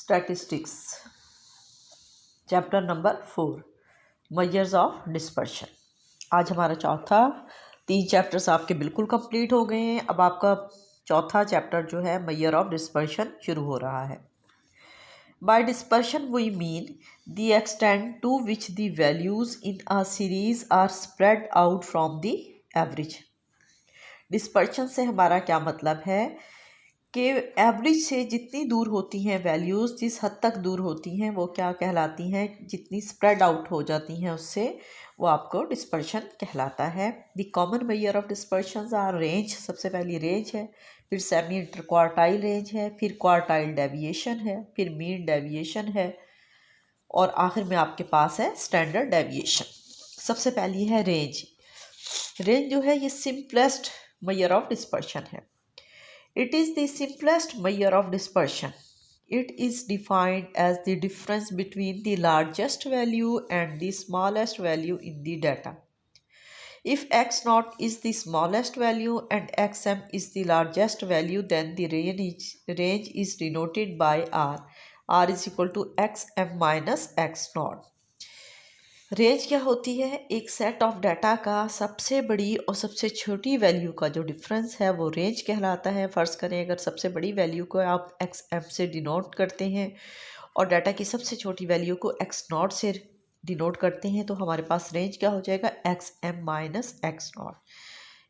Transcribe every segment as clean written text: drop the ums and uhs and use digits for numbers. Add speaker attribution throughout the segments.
Speaker 1: Statistics chapter number 4 measures of dispersion. आज हमारा चौथा 3 चैप्टर्स आपके बिल्कुल कंप्लीट हो गए हैं। अब आपका चौथा चैप्टर जो है मेजर ऑफ डिस्पर्शन शुरू हो रहा है। By dispersion we mean the extent to which the values in a series are spread out from the average. Dispersion से हमारा क्या मतलब है कि एवरेज से जितनी दूर होती हैं वैल्यूज़, जिस हद तक दूर होती हैं वो क्या कहलाती हैं, जितनी स्प्रेड आउट हो जाती हैं उससे वो आपको डिस्पर्शन कहलाता है। The common measure of dispersion are range. सबसे पहली रेंज है, फिर सेमी इंटरक्वार्टाइल रेंज है, फिर क्वार्टाइल डेविएशन है, फिर मीन डेविएशन है और आखिर में आपके पास है स्टैंडर्ड डेविएशन। सबसे पहली है रेंज। रेंज जो है ये सिंपलेस्ट मेजर ऑफ डिस्पर्शन है। It is the simplest measure of dispersion. It is defined as the difference between the largest value and the smallest value in the data. If x0 is the smallest value and xm is the largest value, then the range is denoted by r. r is equal to xm minus x0. Range क्या होती है? एक set of data का सबसे बड़ी और सबसे छोटी वैल्यू का जो डिफरेंस है वो रेंज कहलाता है। फ़र्ज़ करें अगर सबसे बड़ी वैल्यू को आप एक्स एम से डिनोट करते हैं और डाटा की सबसे छोटी वैल्यू को एक्स नॉट से डिनोट करते हैं तो हमारे पास रेंज क्या हो जाएगा? X M minus X naught.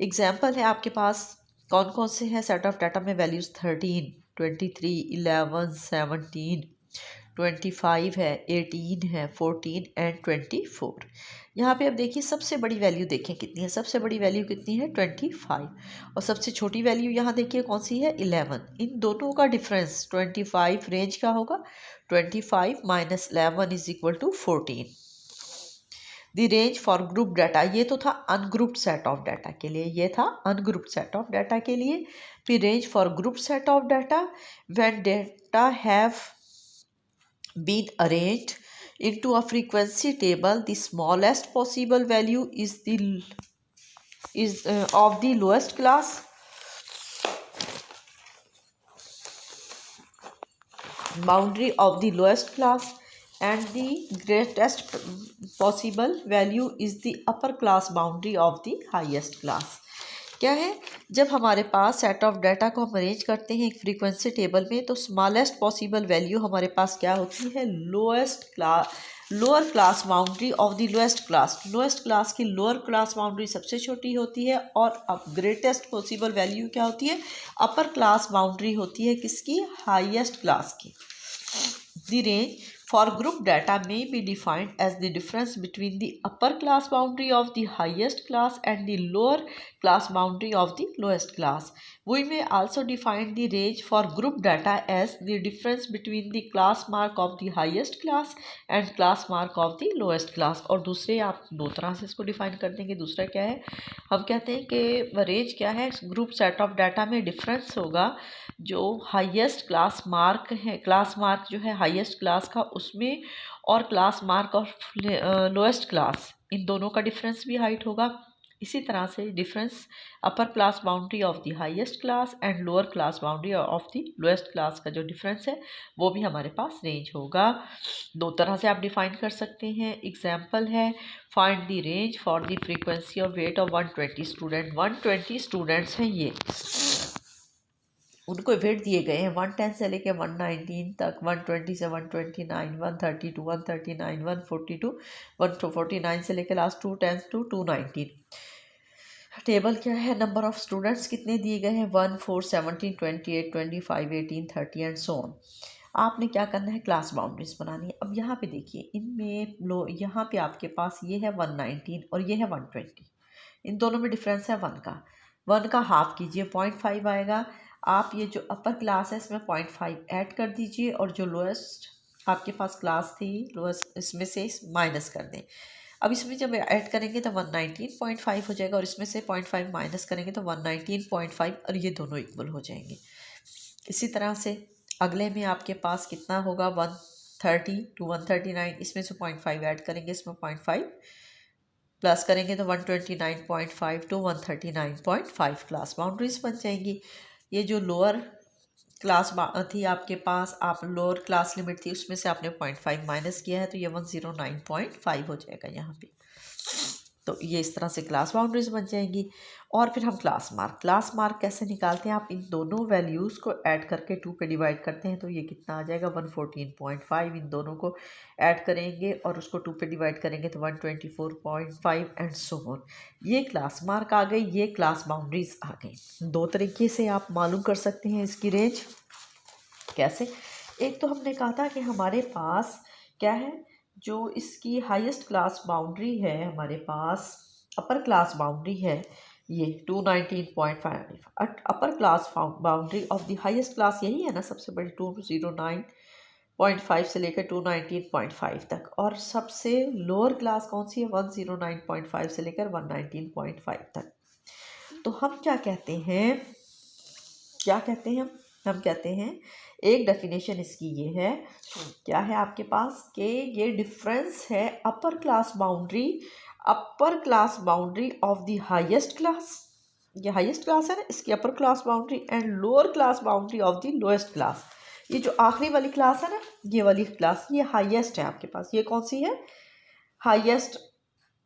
Speaker 1: Example है आपके पास कौन कौन से हैं सेट ऑफ डाटा में? वैल्यूज़ 13, 23, 11, 17, 25 है, 18 है, 14 एंड 24। यहाँ पे अब देखिए सबसे बड़ी वैल्यू देखें कितनी है। सबसे बड़ी वैल्यू कितनी है? 25। और सबसे छोटी वैल्यू यहाँ देखिए कौन सी है? 11। इन दोनों का डिफरेंस 25 रेंज का होगा। 25 minus 11 is equal to 14। The range for group data, ये तो था अनग्रुप्ड सेट ऑफ डाटा के लिए, ये था अनग्रुप्ड सेट ऑफ डाटा के लिए। फिर range for group set of data, when data have been arranged into a frequency table, the smallest possible value is of the lowest class, boundary of the lowest class, and the greatest possible value is the upper class boundary of the highest class. क्या है? जब हमारे पास set of data को हम arrange करते हैं एक frequency table में तो स्मॉलेस्ट पॉसिबल वैल्यू हमारे पास क्या होती है? Lower class boundary of the lowest class. Lowest class की लोअर क्लास बाउंड्री सबसे छोटी होती है और अब ग्रेटेस्ट पॉसिबल वैल्यू क्या होती है? अपर क्लास बाउंड्री होती है किसकी? हाईएस्ट क्लास की। The range for group data may be defined as the difference between the upper class boundary of the highest class and the lower class boundary of the lowest class. We may also define the range for group data as the difference between the class mark of the highest class and class mark of the lowest class. और दूसरे आप दो तरह से इसको define कर देंगे। दूसरा क्या है? हम कहते हैं कि रेंज क्या है? ग्रुप सेट ऑफ डाटा में डिफरेंस होगा जो हाईएस्ट क्लास मार्क है, क्लास मार्क जो है हाईएस्ट क्लास का उसमें और class mark of lowest class, इन दोनों का डिफरेंस भी हाइट होगा। इसी तरह से difference upper class boundary of the highest class and lower class boundary of the lowest class का जो डिफरेंस है वो भी हमारे पास रेंज होगा। दो तरह से आप डिफाइन कर सकते हैं। एग्जाम्पल है, find the range for the frequency of weight of 120 student. 120 students हैं, ये उनको वेट दिए गए हैं 110 से लेके 119 तक, 120 से 129, 132, 139, 142, 149 से लेके लास्ट 210 टू 219। टेबल क्या है? नंबर ऑफ स्टूडेंट्स कितने दिए गए हैं? 1, 4, 17, 28, 25, 18, 30 एंड सो ऑन। आपने क्या करना है? क्लास बाउंड्रीज बनानी है। अब यहाँ पे देखिए इनमें यहाँ पे आपके पास ये है 119 और ये है 120। इन दोनों में डिफरेंस है 1 का। 1 का हाफ कीजिए 0.5 आएगा। आप ये जो अपर क्लास है इसमें 0.5 ऐड कर दीजिए और जो लोएस्ट आपके पास क्लास थी लोएस्ट इसमें से माइनस कर दें। अब इसमें जब ऐड करेंगे तो 119.5 हो जाएगा और इसमें से 0.5 माइनस करेंगे तो 119.5 और ये दोनों इक्वल हो जाएंगे। इसी तरह से अगले में आपके पास कितना होगा? 130 टू 139, इसमें से 0.5 ऐड करेंगे, इसमें 0.5 प्लस करेंगे तो 129.5 टू 139.5 क्लास बाउंड्रीज बन जाएंगी। ये जो लोअर क्लास थी आपके पास, आप लोअर क्लास लिमिट थी उसमें से आपने 0.5 माइनस किया है तो ये 109.5 हो जाएगा यहाँ पे। तो ये इस तरह से क्लास बाउंड्रीज बन जाएंगी। और फिर हम क्लास मार्क कैसे निकालते हैं, आप इन दोनों वैल्यूज़ को ऐड करके 2 पे डिवाइड करते हैं तो ये कितना आ जाएगा 114.5। इन दोनों को ऐड करेंगे और उसको 2 पे डिवाइड करेंगे तो 124.5 एंड सो ऑन। ये क्लास मार्क आ गई, ये क्लास बाउंड्रीज आ गई। दो तरीके से आप मालूम कर सकते हैं इसकी रेंज। कैसे, एक तो हमने कहा था कि हमारे पास क्या है, जो इसकी हाईएस्ट क्लास बाउंड्री है हमारे पास, अपर क्लास बाउंड्री है ये 219.5। अपर class boundary of the highest class यही है ना, सबसे बड़ी 209.5 से लेकर 219.5 तक। और सबसे लोअर क्लास कौन सी है, 109.5 से लेकर 119.5 तक। तो हम क्या कहते हैं, हम कहते हैं एक डेफिनेशन इसकी ये है, क्या है आपके पास, कि ये डिफरेंस है अपर class boundary of the highest class, ये हाईएस्ट क्लास है ना, इसकी upper class boundary and lower class boundary of the lowest class. ये जो आखिरी वाली क्लास है ना, ये वाली क्लास ये हाईएस्ट है आपके पास, ये कौन सी है, हाईएस्ट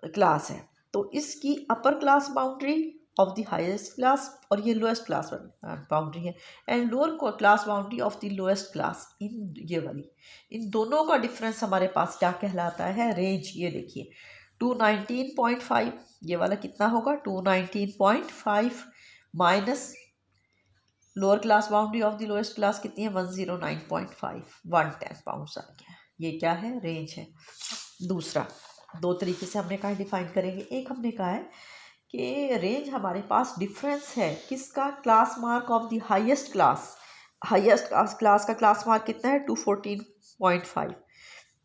Speaker 1: क्लास है। तो इसकी upper class boundary of the highest class और ये लोएस्ट क्लास बाउंड्री है, and lower class boundary of the lowest class, इन ये वाली, इन दोनों का डिफरेंस हमारे पास क्या कहलाता है, रेंज। ये देखिए 219.5, ये वाला कितना होगा 219.5 minus lower class boundary of the lowest class कितनी है 109.5, 110 पाउंड्स आ गया। ये क्या है, रेंज है। दूसरा, दो तरीके से हमने कहा डिफाइन करेंगे। एक हमने कहा है कि रेंज हमारे पास डिफरेंस है किसका, class mark of the highest class का क्लास मार्क कितना है 214.5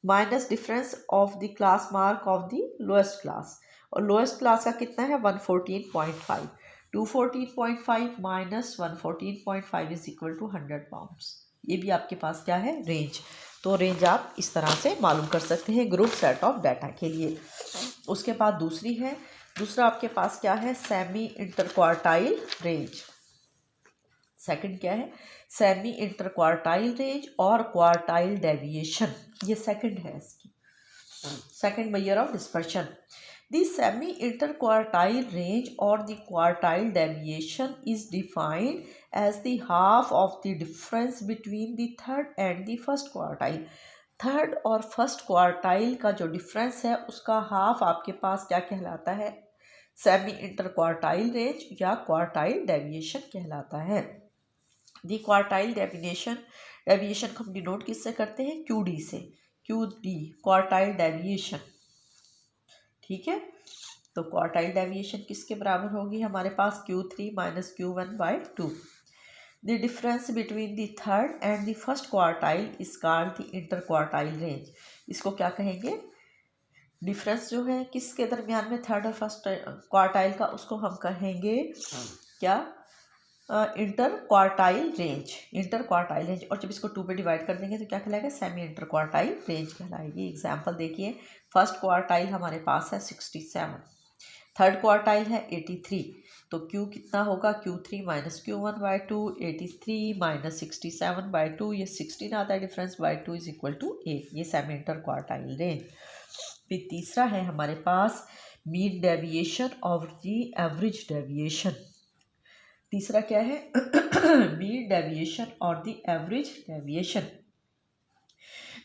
Speaker 1: minus difference of the class mark of the lowest class, और लोएस्ट क्लास का कितना है 114.5। 214.5 minus 114.5 is equal to 100 pounds. ये भी आपके पास क्या है, रेंज। तो रेंज आप इस तरह से मालूम कर सकते हैं ग्रुप सेट ऑफ डाटा के लिए। उसके बाद दूसरा आपके पास क्या है, सेमी इंटरक्वार्टाइल रेंज। सेकंड क्या है, सेमी इंटरक्वार्टाइल रेंज और क्वार्टाइल डेविएशन, ये सेकंड है इसकी, second major of dispersion. The semi-interquartile range or the quartile deviation is defined as the half of the difference between the third and the first quartile. Third और first quartile का जो difference है उसका half आपके पास क्या कहलाता है, semi interquartile range या क्वार्टाइल डेविएशन कहलाता है। दी क्वार्टाइल डेविएशन को हम डिनोट किससे करते हैं, QD से, QD क्वार्टाइल डेविएशन। ठीक है, तो क्वार्टाइल डेविएशन किसके बराबर होगी हमारे पास, Q3 minus Q1/2। The difference between the third and the first quartile is called the inter quartile range. इसको क्या कहेंगे, डिफरेंस जो है किसके दरमियान में, थर्ड और फर्स्ट क्वार्टाइल का, उसको हम कहेंगे क्या, इंटर क्वार्टाइल रेंज। और जब इसको 2 पे डिवाइड कर देंगे तो क्या कहलाएगा, सेमी इंटर क्वार्टाइल रेंज कहलाएगी। एग्जाम्पल देखिए, फर्स्ट क्वार्टाइल हमारे पास है 67, थर्ड क्वार्टाइल है 83, तो Q कितना होगा, Q3 माइनस Q1/2, 83 माइनस 67/2, ये 16 आता है difference, by 2 is equal to 8। ये सेमी इंटर क्वार्टाइल रेंज। फिर तीसरा है हमारे पास मीन डेविएशन और दी एवरेज डेविएशन। तीसरा क्या है, मीन डेविएशन और the average deviation.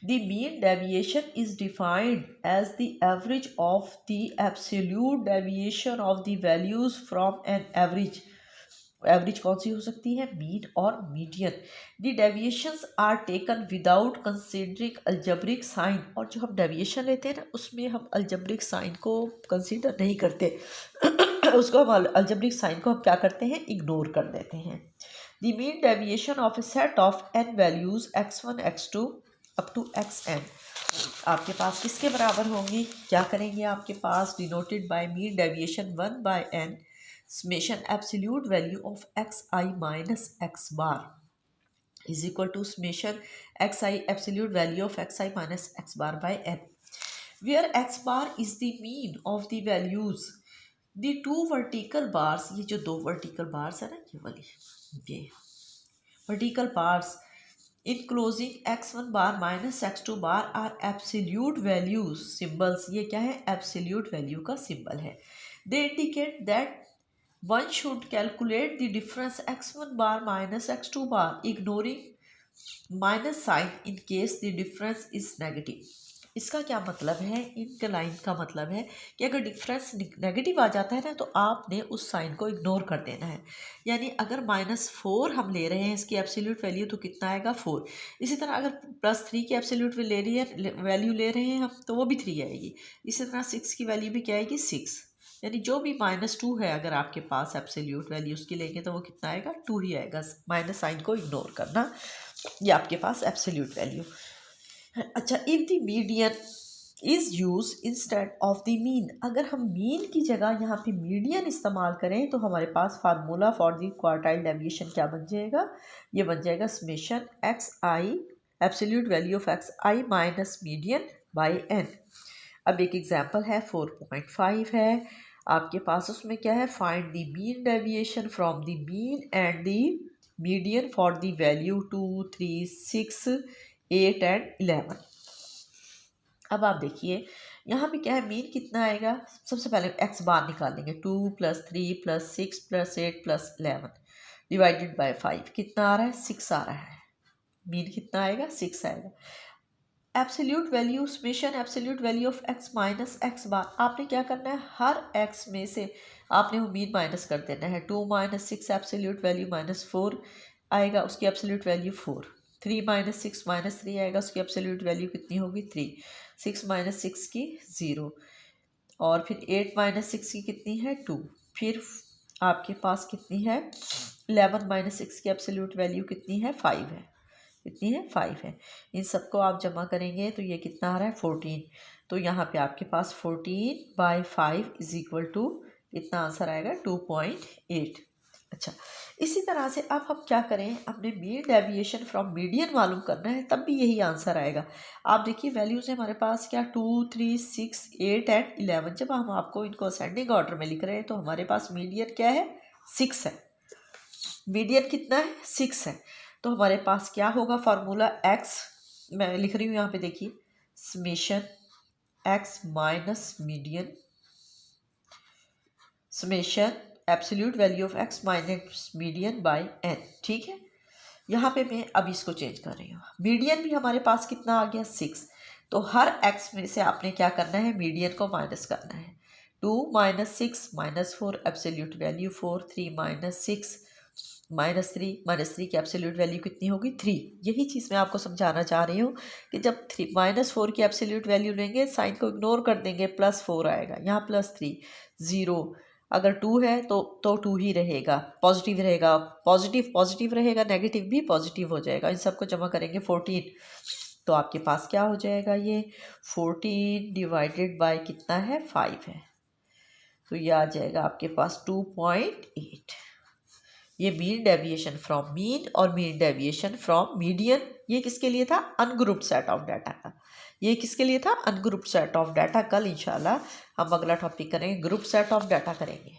Speaker 1: The mean deviation is defined as the average of the absolute deviation of the values from an average. Average कौन सी हो सकती है, मीन और median. The deviations are taken without considering algebraic sign, और जो हम deviation लेते हैं ना उसमें हम अल्जेब्रिक साइन को कंसीडर नहीं करते उसको हम अल्जेब्रिक साइन को हम क्या करते हैं, इग्नोर कर देते हैं। The mean deviation of a set of n values x1 x2 up to xn आपके पास किसके बराबर होंगी, क्या करेंगे आपके पास, denoted by mean deviation 1/n summation absolute value of xi minus x bar is equal to summation xi absolute value of xi minus x bar by n, where x bar is the mean of the values, the two vertical bars, ये जो दो vertical bars है ना, ये वाली, ये vertical parts enclosing x1 bar minus x2 bar are absolute values symbols, ये क्या है, एब्सोल्यूट वैल्यू का सिंबल है। They indicate that one should calculate the difference x1 bar minus x2 bar ignoring minus sign in case the difference is negative. इसका क्या मतलब है, इनका लाइन का मतलब है कि अगर डिफरेंस नेगेटिव आ जाता है ना तो आपने उस साइन को इग्नोर कर देना है। यानी अगर -4 हम ले रहे हैं इसकी एब्सोल्यूट वैल्यू तो कितना आएगा 4। इसी तरह अगर +3 की एब्सोल्यूट वैल्यू ले रहे हैं हम तो वो भी 3 आएगी। इसी तरह 6 की वैल्यू भी क्या आएगी 6। यानी जो भी -2 है अगर आपके पास एब्सोल्यूट वैल्यू उसकी लेंगे तो वो कितना आएगा 2 ही आएगा। माइनस साइन को इग्नोर करना, ये आपके पास एब्सोल्यूट वैल्यू। अच्छा, if the median is use instead of the mean, अगर हम मीन की जगह यहाँ पे मीडियन इस्तेमाल करें तो हमारे पास formula for the quartile deviation क्या बन जाएगा, ये बन जाएगा summation x i absolute value of x i minus median by n. अब एक एग्जांपल है 4.5 है आपके पास, उसमें क्या है, find the mean deviation from the mean and the median for the value 2, 3, 6, 8 and 11। अब आप देखिए यहाँ पे क्या है, मीन कितना आएगा, सबसे पहले एक्स बार निकालेंगे 2 + 3 + 6 + 8 + 11 डिवाइडेड बाय 5 कितना आ रहा है 6 आ रहा है। मीन कितना आएगा 6 आएगा। Absolute value summation absolute value of x minus x bar, आपने क्या करना है, हर एक्स में से आपने वो मीन माइनस कर देना है। 2 - 6 एब्सोल्यूट वैल्यू -4 आएगा, उसकी एब्सोल्यूट वैल्यू 4। 3 - 6 -3 आएगा, उसकी एब्सोल्यूट वैल्यू कितनी होगी 3। 6 - 6 की 0, और फिर 8 - 6 की कितनी है 2। फिर आपके पास कितनी है 11 - 6 की एब्सोल्यूट वैल्यू कितनी है 5 है, कितनी है 5 है। इन सबको आप जमा करेंगे तो ये कितना आ रहा है 14। तो यहाँ पे आपके पास 14/5 = इतना आंसर आएगा 2.8। अच्छा, इसी तरह से अब हम क्या करें, अपने मीन डेविएशन फ्रॉम मीडियन मालूम करना है, तब भी यही आंसर आएगा। आप देखिए वैल्यूज है हमारे पास क्या 2, 3, 6, 8 एंड 11। जब हम आपको इनको असेंडिंग ऑर्डर में लिख रहे हैं तो हमारे पास मीडियन क्या है 6 है। मीडियन कितना है 6 है, तो हमारे पास क्या होगा फार्मूला एक्स, मैं लिख रही हूँ यहाँ पे देखिए, summation x minus median summation absolute value of x minus median by n. ठीक है, यहाँ पे मैं अब इसको चेंज कर रही हूँ। मीडियन भी हमारे पास कितना आ गया 6, तो हर एक्स में से आपने क्या करना है, मीडियन को माइनस करना है। 2 - 6 -4 एब्सोल्यूट वैल्यू 4। 3 - 6 -3 की एब्सोल्यूट वैल्यू कितनी होगी 3। यही चीज़ मैं आपको समझाना चाह रही हूँ कि जब -4 की एब्सोल्यूट वैल्यू लेंगे साइन को इग्नोर कर देंगे, +4 आएगा, यहाँ +3 0। अगर 2 है तो 2 ही रहेगा, पॉजिटिव रहेगा, पॉजिटिव रहेगा, नेगेटिव भी पॉजिटिव हो जाएगा। इन सबको जमा करेंगे 14, तो आपके पास क्या हो जाएगा, ये 14 डिवाइडेड बाय कितना है 5 है, तो ये आ जाएगा आपके पास 2.8। ये मीन डेविएशन फ्रॉम मीन और मीन डेविएशन फ्रॉम मीडियन, ये किसके लिए था, अनग्रुप्ड सेट ऑफ डाटा का। ये किसके लिए था, अनग्रुप्ड सेट ऑफ डाटा। कल इंशाल्लाह हम अगला टॉपिक करेंगे, ग्रुप सेट ऑफ डाटा करेंगे।